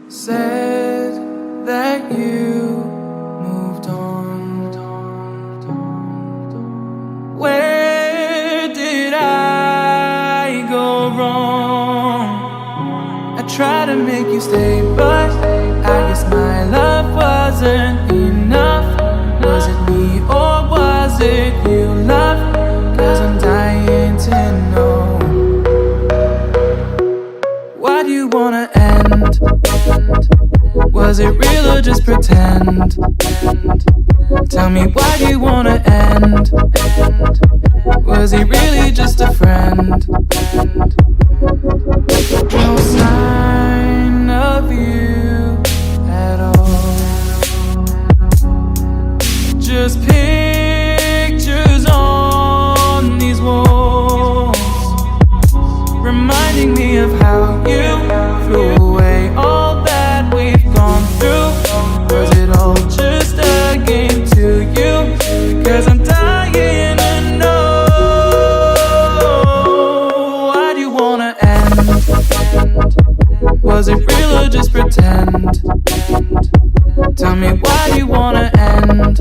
Said that you moved on. Where did I go wrong? I tried to make you stay, but I guess my love wasn't enough. Was it me or was it you, love? 'Cause I'm dying to know. Why do you wanna end? Was it real or just pretend? Tell me, why do you wanna end? Was he really just a friend? No sign of you at all. Just pictures on these walls, reminding me of how you threw away all that we've gone through. Was it all just a game to you? 'Cause I'm dying to know. Why do you wanna end? Was it real or just pretend? Tell me, why do you wanna end?